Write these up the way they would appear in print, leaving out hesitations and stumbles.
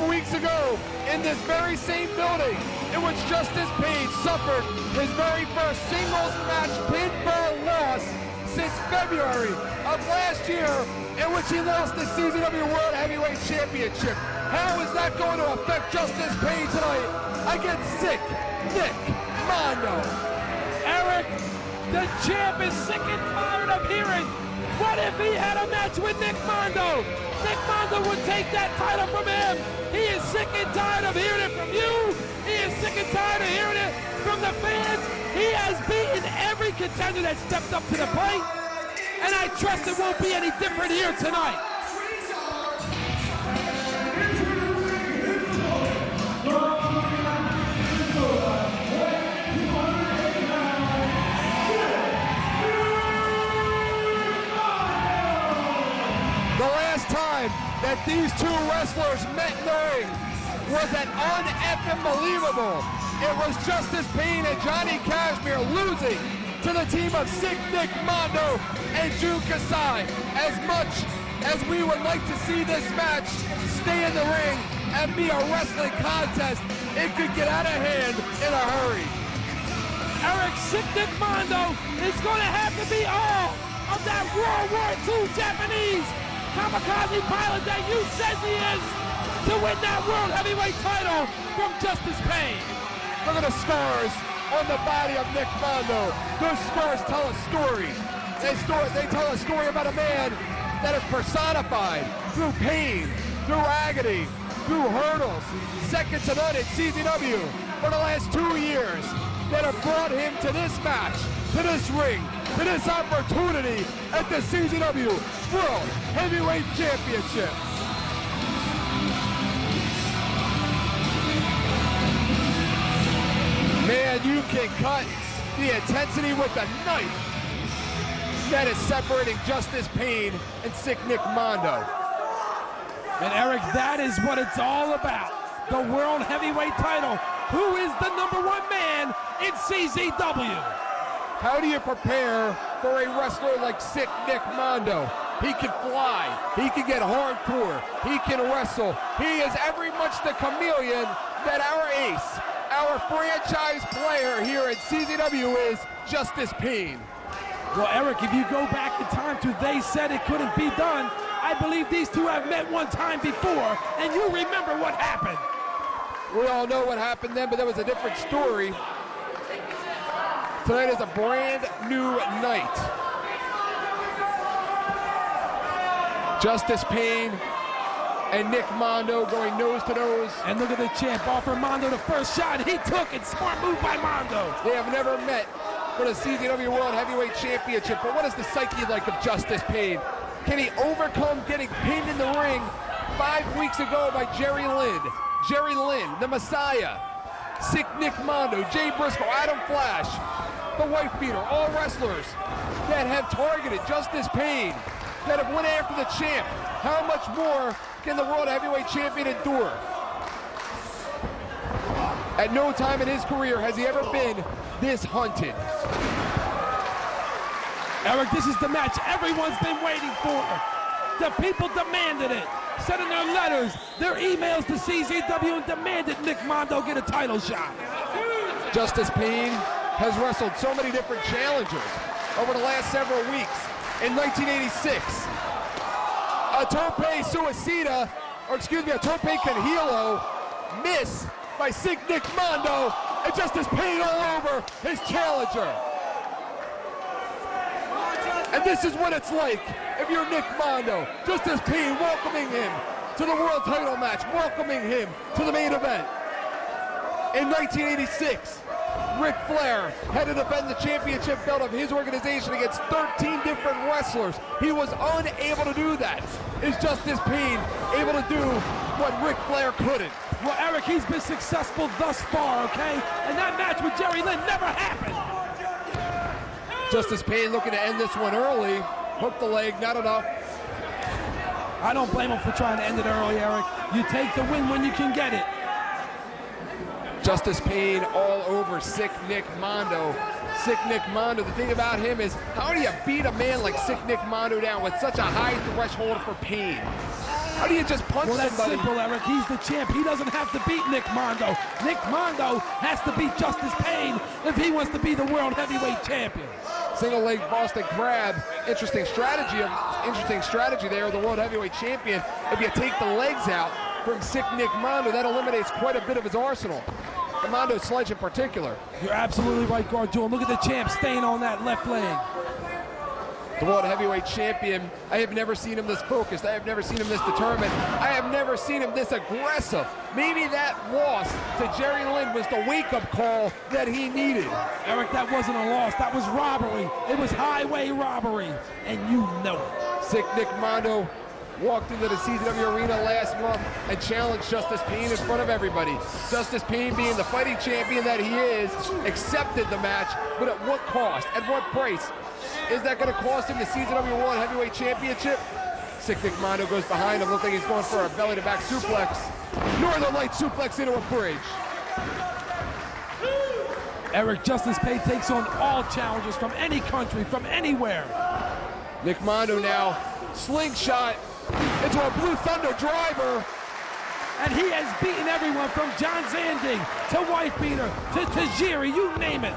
weeks ago in this very same building in which Justice Payne suffered his very first singles match pinfall loss since February of last year, in which he lost the CZW World Heavyweight Championship. How is that going to affect Justice Payne tonight against Sick Nick Mondo? Eric, the champ is sick and tired of hearing, what if he had a match with Nick Mondo? Nick Mondo would take that title from him. He is sick and tired of hearing it from you. He is sick and tired of hearing it from the fans. He has beaten every contender that stepped up to the plate, and I trust it won't be any different here tonight. The last time that these two wrestlers met in the ring was an un-effing believable. It was Justice Payne and Johnny Kashmere losing to the team of Sick Nick Mondo and Jun Kasai. As much as we would like to see this match stay in the ring and be a wrestling contest, it could get out of hand in a hurry. Eric, Sick Nick Mondo is going to have to be all of that World War II Japanese kamikaze pilot that you says he is to win that World Heavyweight title from Justice Payne. Look at the scars on the body of Nick Mondo. Those scars tell a story. They tell a story about a man that is personified through pain, through agony, through hurdles, second to none at CZW for the last 2 years, that have brought him to this match, to this ring, to this opportunity at the CZW World Heavyweight Championship. Man, you can cut the intensity with a knife that is separating Justice Payne and Sick Nick Mondo. And Eric, that is what it's all about. The World Heavyweight title. Who is the #1 man in CZW? How do you prepare for a wrestler like Sick Nick Mondo? He can fly, he can get hardcore, he can wrestle. He is every much the chameleon that our ace, our franchise player here at CZW is, Justice Payne. Well, Eric, if you go back in time to they said it couldn't be done, I believe these two have met one time before, and you remember what happened. We all know what happened then, but that was a different story. Tonight is a brand new night. Justice Payne and Nick Mondo going nose to nose. And look at the champ offer Mondo the first shot. He took it. Smart move by Mondo. They have never met for the CZW World Heavyweight Championship, but what is the psyche like of Justice Payne? Can he overcome getting pinned in the ring 5 weeks ago by Jerry Lynn? Jerry Lynn, the Messiah, Sick Nick Mondo, Jay Briscoe, Adam Flash, the Wife Beater, all wrestlers that have targeted Justice Payne, that have went after the champ. How much more can the World Heavyweight Champion endure? At no time in his career has he ever been this hunted. Eric, this is the match everyone's been waiting for. The people demanded it. Sent in their letters, their emails to CZW and demanded Nick Mondo get a title shot. Justice Payne has wrestled so many different challengers over the last several weeks. In 1986, a Tope Suicida, or excuse me, a Tope Canhilo miss by Sick Nick Mondo, and Justice Payne all over his challenger. And this is what it's like if you're Nick Mondo. Justice Payne welcoming him to the world title match, welcoming him to the main event. In 1986, Ric Flair had to defend the championship belt of his organization against 13 different wrestlers. He was unable to do that. Is Justice Payne able to do what Ric Flair couldn't? Well, Eric, he's been successful thus far, okay? And that match with Jerry Lynn never happened. Justice Payne looking to end this one early. Hook the leg, not enough. I don't blame him for trying to end it early, Eric. You take the win when you can get it. Justice Payne all over Sick Nick Mondo. Sick Nick Mondo, the thing about him is, how do you beat a man like Sick Nick Mondo down with such a high threshold for pain? How do you just punch Well, that's somebody? simple, Eric. He's the champ. He doesn't have to beat Nick Mondo. Nick Mondo has to beat Justice Pain if he wants to be the World Heavyweight Champion. Single leg Boston Crab. Interesting strategy there of the World Heavyweight Champion. If you take the legs out from sick Nick Mondo, that eliminates quite a bit of his arsenal. The Mondo sledge in particular. You're absolutely right, Garjul. Look at the champ staying on that left leg. The World Heavyweight Champion, I have never seen him this focused. I have never seen him this determined. I have never seen him this aggressive. Maybe that loss to Jerry Lynn was the wake-up call that he needed. Eric, that wasn't a loss. That was robbery. It was highway robbery, and you know it. Sick Nick Mondo walked into the CZW arena last month and challenged Justice Pain in front of everybody. Justice Pain, being the fighting champion that he is, accepted the match, but at what cost? At what price? Is that going to cost him the CZW World Heavyweight Championship? Sick Nick Mondo goes behind him. Looks like he's going for a belly-to-back suplex. Northern Light suplex into a bridge. Eric, Justice Pain takes on all challengers from any country, from anywhere. Nick Mondo now, slingshot into a Blue Thunder driver. And he has beaten everyone from John Zandig to Wife Beater to Tajiri, you name it.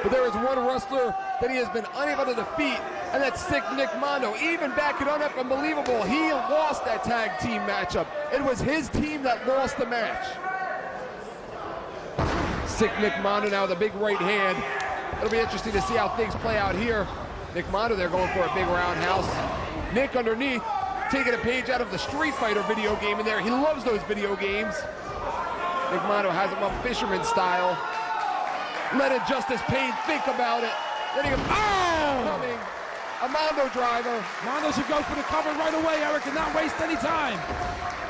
But there is one wrestler that he has been unable to defeat, and that's sick Nick Mondo. Even back it up, unbelievable, he lost that tag team matchup. It was his team that lost the match. Sick Nick Mondo now with a big right hand. It'll be interesting to see how things play out here. Nick Mondo there going for a big roundhouse. Nick underneath, taking a page out of the Street Fighter video game in there. He loves those video games. Nick Mondo has him up fisherman style. Letting Justice Pain think about it. Letting him coming. A Mondo driver. Mondo should go for the cover right away, Eric, and not waste any time.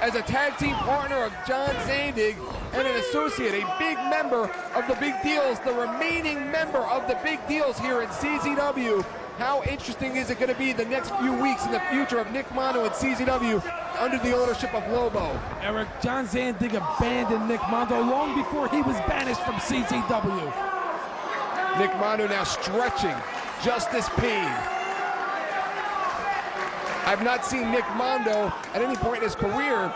As a tag team partner of John Zandig and an associate, a big member of the Big Deals, the remaining member of the Big Deals here in CZW. How interesting is it going to be the next few weeks in the future of Nick Mondo and CZW under the ownership of Lobo? Eric, John Zandig abandoned Nick Mondo long before he was banished from CZW. Nick Mondo now stretching Justice Pain. I've not seen Nick Mondo at any point in his career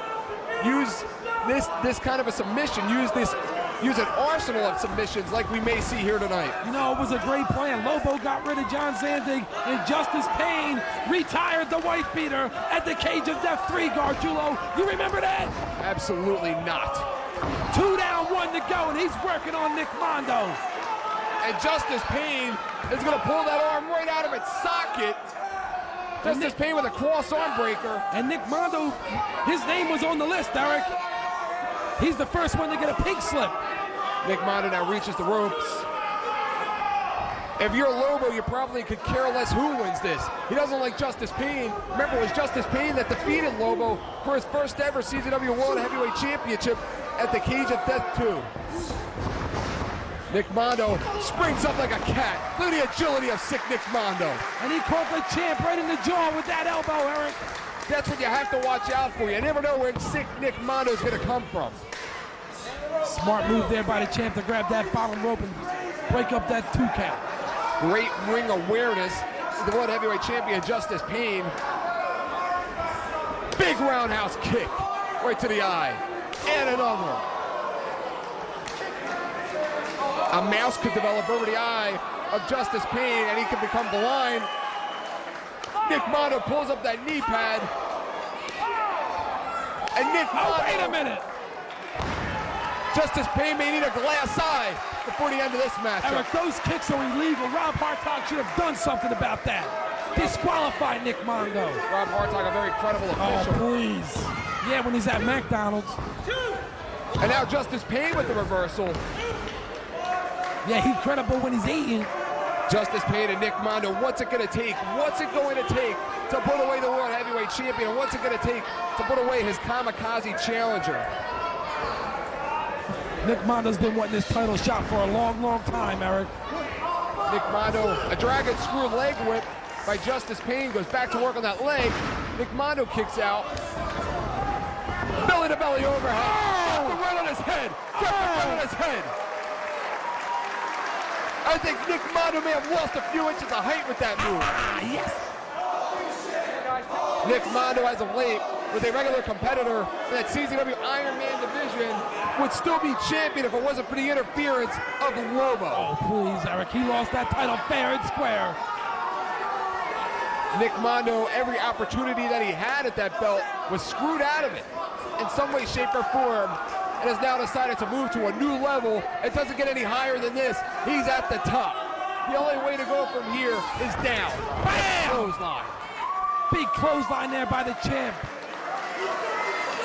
use this kind of a submission, use an arsenal of submissions like we may see here tonight. You know, it was a great plan. Lobo got rid of John Zandig, and Justice Pain retired the Wife Beater at the Cage of Death 3, Gargiulo. You remember that? Absolutely not. 2 down, 1 to go, and he's working on Nick Mondo. And Justice Pain is going to pull that arm right out of its socket. Justice Pain with a cross arm breaker. And Nick Mondo, his name was on the list, Eric. He's the first one to get a pink slip. Nick Mondo now reaches the ropes. If you're Lobo, you probably could care less who wins this. He doesn't like Justice Pain. Remember, it was Justice Pain that defeated Lobo for his first ever CZW World Heavyweight Championship at the Cage of Death 2. Nick Mondo springs up like a cat. Look at the agility of sick Nick Mondo. And he caught the champ right in the jaw with that elbow, Eric. That's what you have to watch out for. You never know where sick Nick Mondo is going to come from. Smart move there by the champ to grab that bottom rope and break up that 2 count. Great ring awareness. The World Heavyweight Champion, Justice Pain. Big roundhouse kick right to the eye. And another. A mouse could develop over the eye of Justice Pain, and he could become blind. Nick Mondo pulls up that knee pad. And Nick Mondo... wait a minute! Justice Pain may need a glass eye before the end of this match. Eric, those kicks are illegal. Rob Hartog should have done something about that. Disqualify Nick Mondo. Rob Hartog, a very credible official. Oh, please. Yeah, when he's at McDonald's. And now Justice Pain with the reversal. Yeah, he's credible when he's eating. Justice Pain and Nick Mondo, what's it going to take? What's it going to take to put away the World Heavyweight Champion? What's it going to take to put away his kamikaze challenger? Nick Mondo's been wanting this title shot for a long, long time, Eric. Nick Mondo, a dragon screw leg whip by Justice Pain, goes back to work on that leg. Nick Mondo kicks out. Belly to belly overhead. Oh! Right on his head. Right on his head. I think Nick Mondo may have lost a few inches of height with that move. Yes. Nick Mondo, as of late, with a regular competitor in that CZW Iron Man division, would still be champion if it wasn't for the interference of Lobo. Oh, please, Eric. He lost that title fair and square. Nick Mondo, every opportunity that he had at that belt was screwed out of it in some way, shape, or form, and has now decided to move to a new level. It doesn't get any higher than this. He's at the top. The only way to go from here is down. Bam! Clothesline. Big clothesline there by the champ.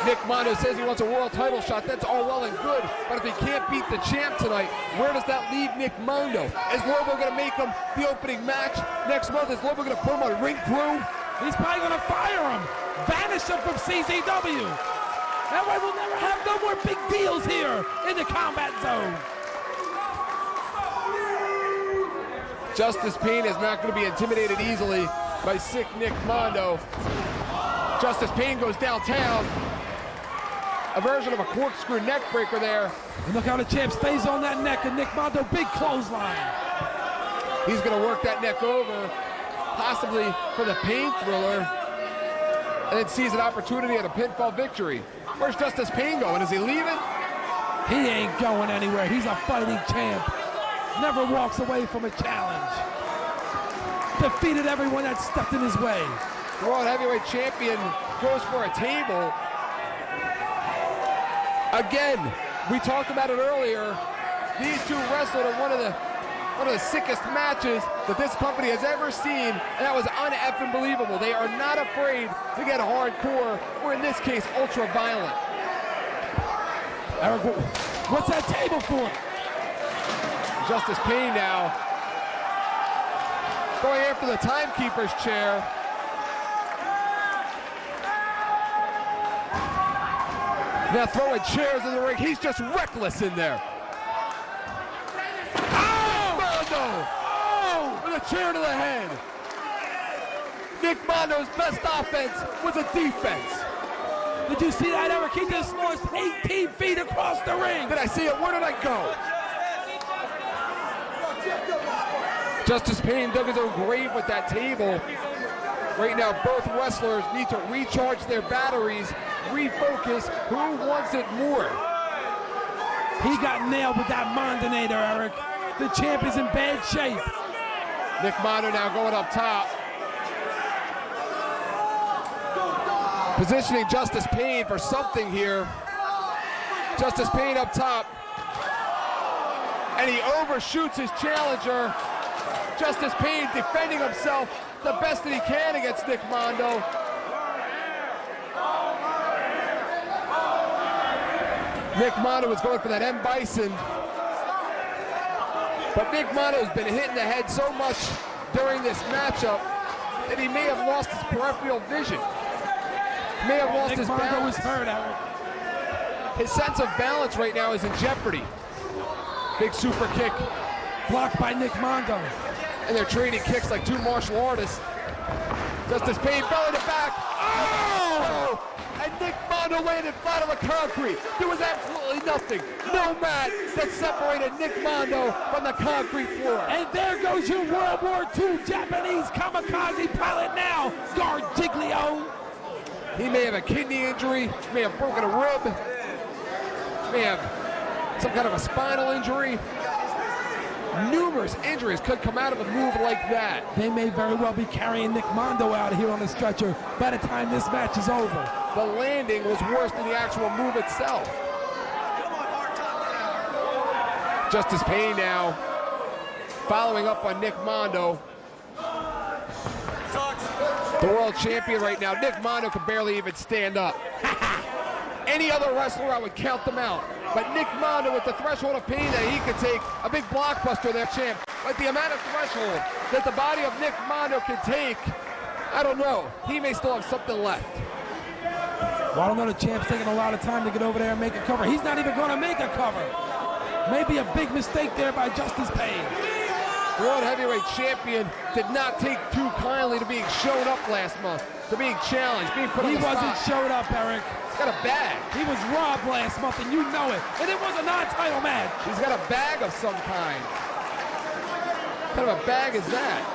Nick Mondo says he wants a world title shot. That's all well and good, but if he can't beat the champ tonight, where does that leave Nick Mondo? Is Lobo going to make him the opening match next month? Is Lobo going to put him on Ring Crew? He's probably going to fire him, banish him from CZW. That way we'll never have no more big deals here in the Combat Zone. Justice Pain is not going to be intimidated easily by sick Nick Mondo. Justice Pain goes downtown. A version of a corkscrew neck breaker there. And look how the champ stays on that neck, and Nick Mondo, big clothesline. He's going to work that neck over, possibly for the Pain Thriller, and then sees an opportunity at a pinfall victory. Where's Justice Pain going? Is he leaving? He ain't going anywhere. He's a fighting champ. Never walks away from a challenge. Defeated everyone that stepped in his way. The World Heavyweight Champion goes for a table. Again, we talked about it earlier. These two wrestled in one of the sickest matches that this company has ever seen, and that was un-effing believable. They are not afraid to get hardcore, or in this case, ultra-violent. Eric, what's that table for? Justice Pain now going after the timekeeper's chair. Now throwing chairs in the ring. He's just reckless in there. Oh! Mondo! Oh! With a chair to the head. Nick Mondo's best offense was a defense. Did you see that, Eric? He just launched 18 feet across the ring. Did I see it? Where did I go? Justice Pain dug his own grave with that table. Right now, both wrestlers need to recharge their batteries, refocus. Who wants it more? He got nailed with that Mondonator, Eric. The champ is in bad shape. Nick Mondo now going up top. Positioning Justice Pain for something here. Justice Pain up top. And he overshoots his challenger. Justice Pain defending himself the best that he can against Nick Mondo. Nick Mondo is going for that M. Bison. But Nick Mondo has been hit in the head so much during this matchup that he may have lost his peripheral vision. May have lost his balance. Nick Mondo was hurt, Eric. His sense of balance right now is in jeopardy. Big super kick. Blocked by Nick Mondo. And they're trading kicks like two martial artists. Justice Pain belly to back. Oh! And Nick Mondo landed flat on the concrete. There was absolutely nothing. No mat that separated Nick Mondo from the concrete floor. And there goes your World War II Japanese kamikaze pilot now, Gargiglio. He may have a kidney injury, may have broken a rib, may have some kind of a spinal injury. Numerous injuries could come out of a move like that. They may very well be carrying Nick Mondo out here on the stretcher by the time this match is over. The landing was worse than the actual move itself. Justice Pain now following up on Nick Mondo. The world champion right now. Nick Mondo can barely even stand up. Any other wrestler, I would count them out. But Nick Mondo, with the threshold of pain that he could take, a big blockbuster there, champ. But the amount of threshold that the body of Nick Mondo can take, I don't know. He may still have something left. Well, I don't know, the champ's taking a lot of time to get over there and make a cover. He's not even going to make a cover. Maybe a big mistake there by Justice Pain. The World Heavyweight Champion did not take too kindly to being shown up last month, to being challenged, being put on the spot. He wasn't showed up, Eric. He's got a bag. He was robbed last month, and you know it. And it was a non-title match. He's got a bag of some kind. What kind of a bag is that?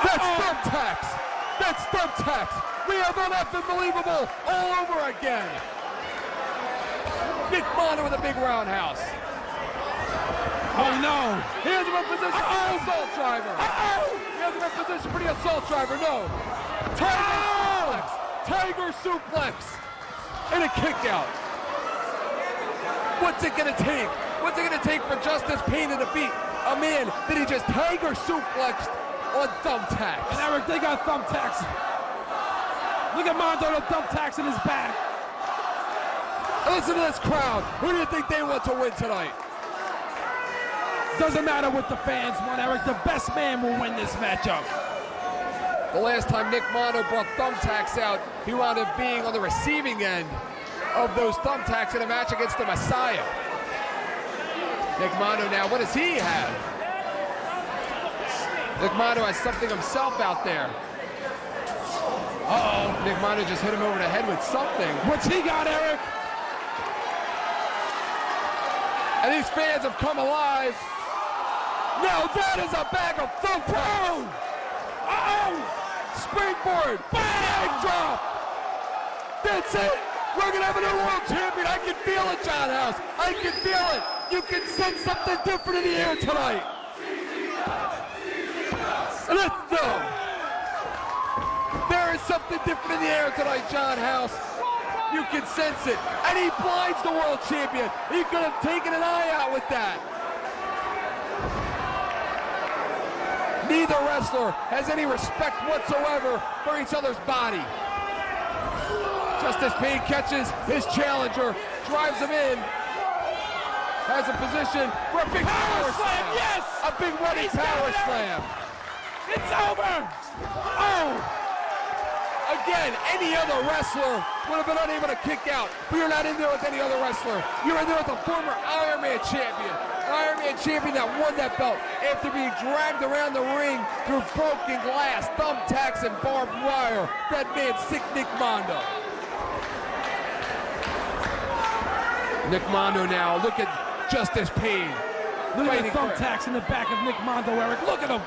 That's thumbtacks. That's thumbtacks. We have unbelievable all over again. Nick Mondo with a big roundhouse. Oh no! He has him in position for the assault driver. He has him in position for the assault driver. No. Tiger suplex. And a kick out. What's it gonna take? What's it gonna take for Justice Pain to defeat a man that he just Tiger suplexed on thumbtacks? And Eric, they got thumbtacks. Look at Mondo with thumbtacks in his back. And listen to this crowd. Who do you think they want to win tonight? Doesn't matter what the fans want, Eric. The best man will win this matchup. The last time Nick Mondo brought thumbtacks out, he wound up being on the receiving end of those thumbtacks in a match against the Messiah. Nick Mondo now, what does he have? Nick Mondo has something himself out there. Uh-oh. Nick Mondo just hit him over the head with something. What's he got, Eric? And these fans have come alive. Now that is a bag of thumbtacks. Uh-oh. Springboard. Bang drop. That's it. We're going to have a new world champion. I can feel it, John House. I can feel it. You can sense something different in the air tonight. Let's go. There is something different in the air tonight, John House. You can sense it. And he blinds the world champion. He could have taken an eye out with that. Neither wrestler has any respect whatsoever for each other's body. Justice Pain catches his challenger, drives him in, has a position for a big power slam. Yes! A big running power slam. It's over. Oh! Again, any other wrestler would have been unable to kick out. But you're not in there with any other wrestler. You're in there with a former Iron Man champion. Iron Man champion that won that belt after being dragged around the ring through broken glass, thumbtacks, and barbed wire. That man, sick Nick Mondo. Nick Mondo now, look at Justice Pain. Look at the thumbtacks in the back of Nick Mondo, Eric. Look at him.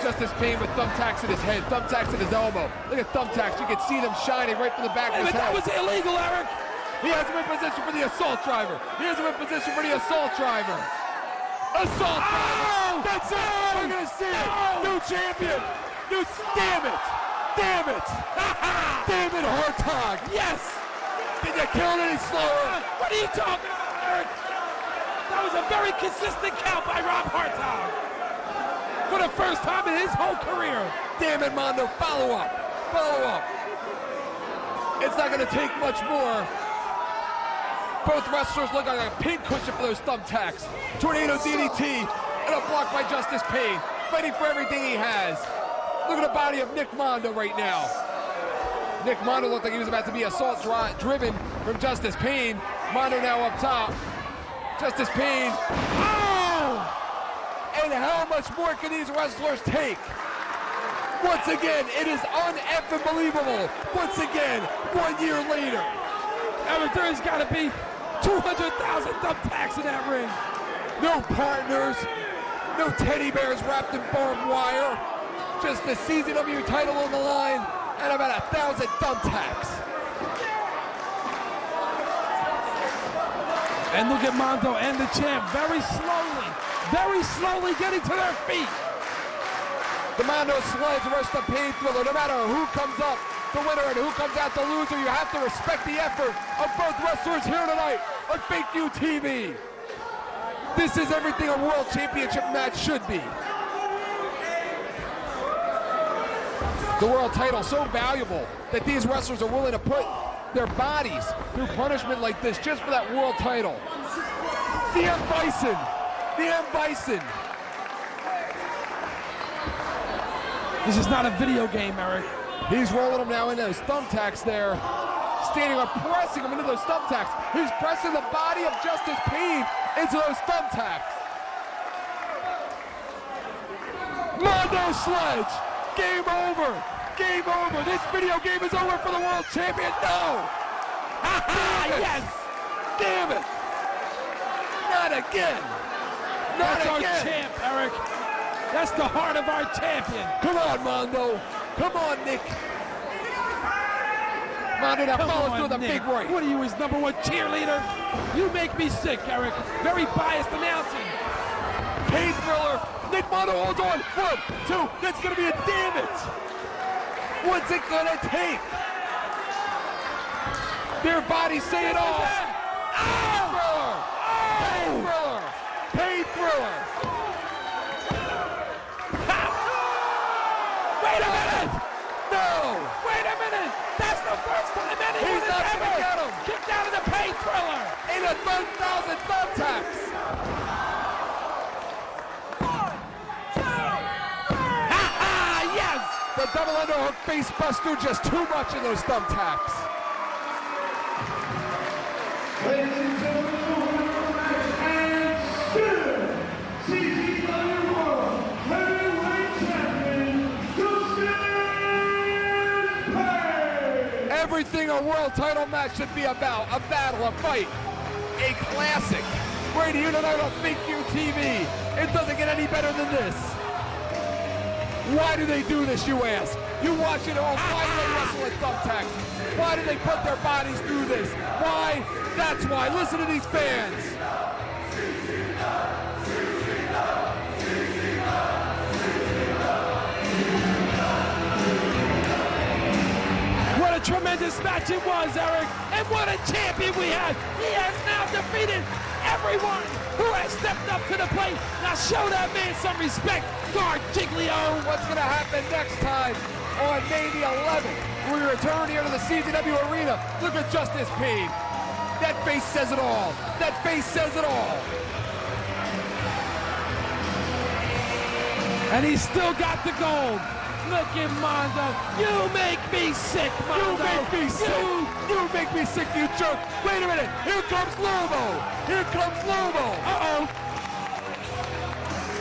Justice Pain with thumbtacks in his head, thumbtacks in his elbow. Look at thumbtacks, you can see them shining right from the back of his head. That was illegal, Eric. He has him in position for the assault driver. He has him in position for the assault driver. Assault driver. That's it. We're going to see it. New champion. Damn it. Damn it. Damn it, Hartog. Yes. Did you kill it any slower? What are you talking about, Eric? That was a very consistent count by Rob Hartog. For the first time in his whole career. Damn it, Mondo. Follow up. Follow up. It's not going to take much more. Both wrestlers look like a pin cushion for those thumbtacks. Tornado DDT and a block by Justice Pain. Fighting for everything he has. Look at the body of Nick Mondo right now. Nick Mondo looked like he was about to be assault driven from Justice Pain. Mondo now up top. Justice Pain. Oh! And how much more can these wrestlers take? Once again, it is unbelievable. Once again, 1 year later. Eric, there's got to be 200,000 thumbtacks in that ring. No partners, no teddy bears wrapped in barbed wire. Just the CZW title on the line and about 1,000 thumbtacks. And look at Mondo and the champ very slowly getting to their feet. The Mondo Sledge versus the Pain Thriller. No matter who comes up the winner and who comes out the loser, you have to respect the effort of both wrestlers here tonight on Fake U TV. This is everything a World Championship match should be. The world title so valuable that these wrestlers are willing to put their bodies through punishment like this just for that world title. The M. Bison. The M. Bison. This is not a video game, Eric. He's rolling him now into those thumbtacks there. Standing up, pressing him into those thumbtacks. He's pressing the body of Justice Pain into those thumbtacks. Mondo Sledge. Game over. Game over. This video game is over for the world champion. No. Yes. Damn it. Not again. Not That's again. Our champ, Eric. That's the heart of our champion. Come on, Mondo. Come on, Nick. Mondo that Come follows on, through with a Nick. big right. What are you, his #1 cheerleader? You make me sick, Eric. Very biased announcing. Pain thriller. Nick Mondo holds on. 1, 2. That's going to be a damage. What's it going to take? Their bodies say it all. Pain thriller. Pain thriller. Pain thriller. Wait a minute! No. Wait a minute! That's the first time anyone He's not has going to get him. kicked out of the pain thriller! In a 1,000 thumbtacks. Yes! The double underhook face buster, just too much in those thumbtacks. Ladies and gentlemen, and still CZW World Heavyweight Champion, Justice Pain! Everything a world title match should be about. A battle, a fight, a classic. Right here tonight on Thank You TV. It doesn't get any better than this. Why do they do this, you ask? You watch it all. Why do they wrestle with thumbtacks? Why do they put their bodies through this? Why? That's why. Listen to these fans. What a tremendous match it was, Eric! And what a champion we have! He has now defeated everyone who has stepped up to the plate. Now show that man some respect, Guard Giglio. What's going to happen next time on May the 11th? We return here to the CZW Arena. Look at Justice Pain. That face says it all. That face says it all. And he's still got the gold. Look at Mondo. You make me sick, Mondo. You make me sick. You make me sick, you jerk. Wait a minute. Here comes Lobo. Here comes Lobo. Uh-oh.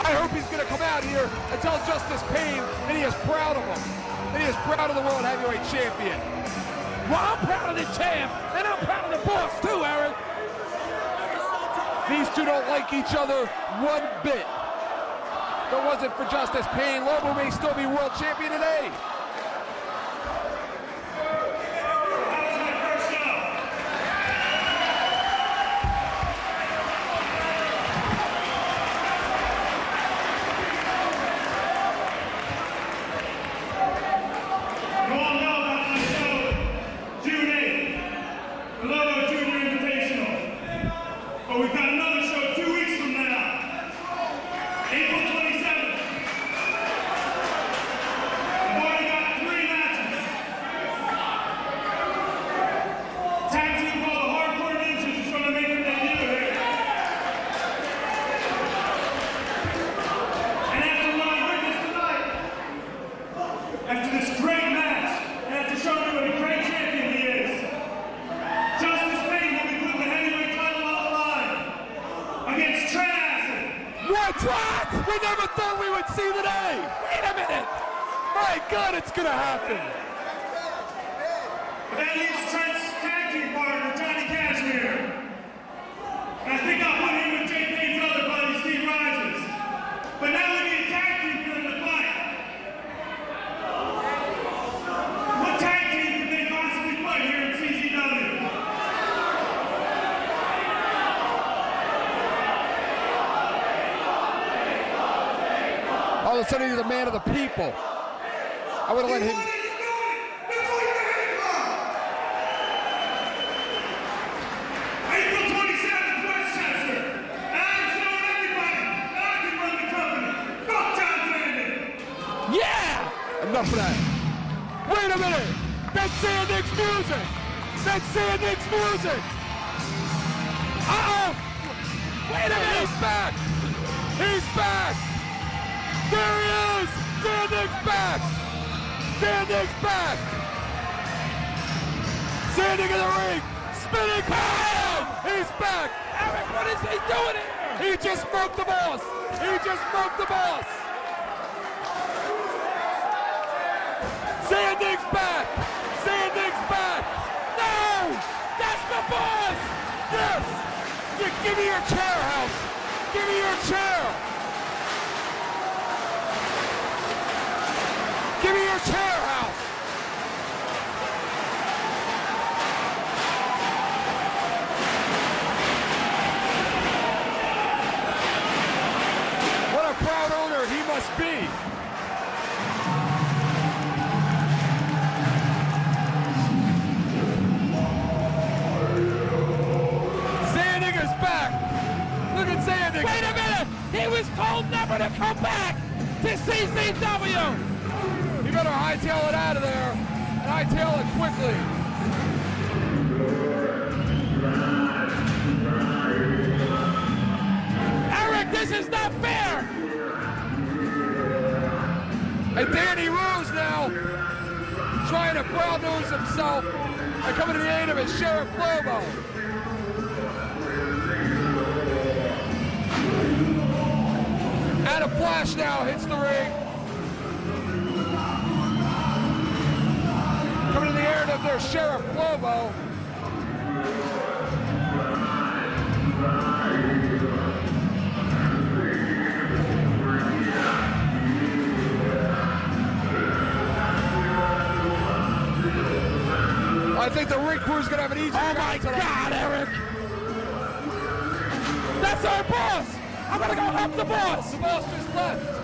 I hope he's going to come out here and tell Justice Pain that he is proud of him. That he is proud of the World Heavyweight Champion. Well, I'm proud of the champ, and I'm proud of the boss too, Eric. These two don't like each other one bit. If it wasn't for Justice Pain, Lobo may still be world champion today. But we've got another show 2 weeks from now, April 27th. We've already got 3 matches. Tag team called the Hardcore Ninjas is going to make their debut here. And after what I witnessed tonight, after this great match, and after showing you what a great champion he is, Justice Pain will be putting the heavyweight title on the line against Travis. What? We never thought we would see today. Wait a minute. My God, it's going to happen. But that leaves Trent's tag team partner, Johnny Cashmere. And I think I'll put him with Jake Payne's other buddy, Steve Rises. But now we need a tag team for them to fight. What tag team could they possibly fight here in CZW? All of a sudden, he's a man of the people. I would have let him. April 27th, Westchester. And I'm showing everybody that I can run the company. Fuck John Brandon. Yeah! Enough of that. Wait a minute. That's Sandik's music. That's Sandik's music. Uh-oh! Wait a minute! He's back. He's back. There he is. Sandik's back. Sandik's back. Sandik in the ring. Spinning pound. He's back. Eric, what is he doing here? He just smoked the boss. He just smoked the boss. Sandik's back. Sandik's back. No! That's the boss! Yes. Give me your chair, House. Give me your chair. Give me your chair, House. be. Zandiger's back. Look at Zandiger. Wait a minute! He was told never to come back to CCW! You better hightail it out of there, and hightail it quickly. Eric, this is not fair! And Danny Rose now trying to brown nose himself and coming to the aid of his Sheriff Lobo. Adam Flash now hits the ring. Coming to the aid of their Sheriff Lobo. I think the ring crew's gonna have an easy Oh my God, Eric! That's our boss! I'm gonna go help the boss! The boss just left.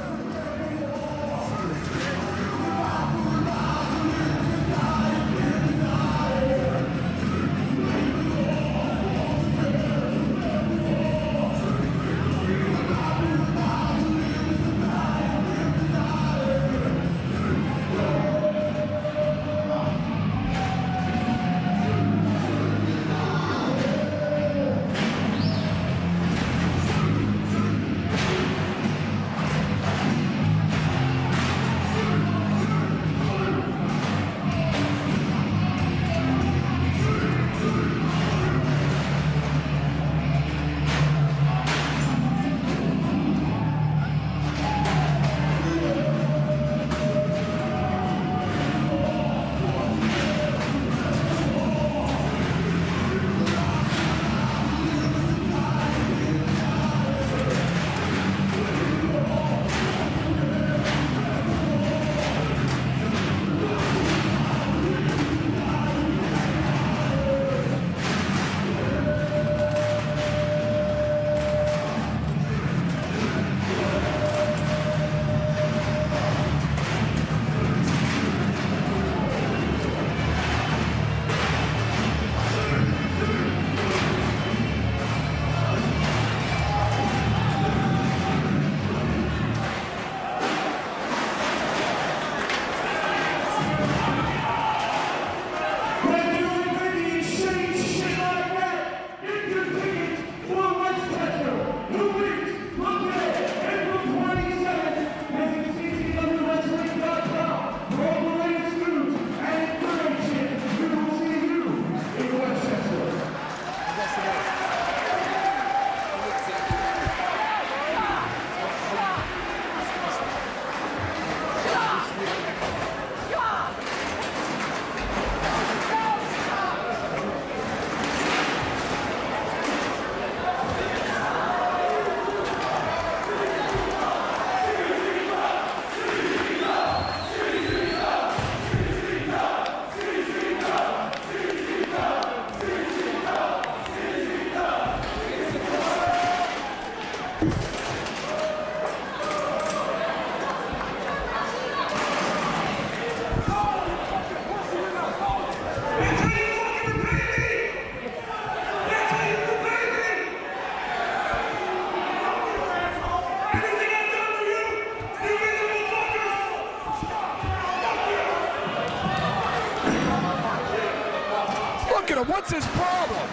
Look at him, what's his problem?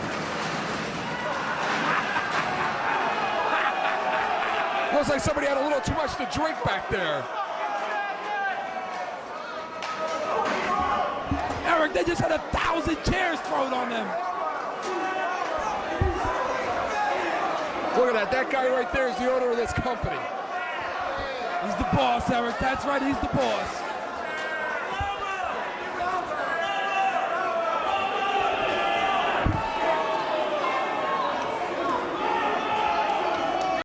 Looks like somebody had a little too much to drink back there. Eric, they just had 1,000 chairs thrown on them. Look at that, that guy right there is the owner of this company. He's the boss, Eric, that's right, he's the boss.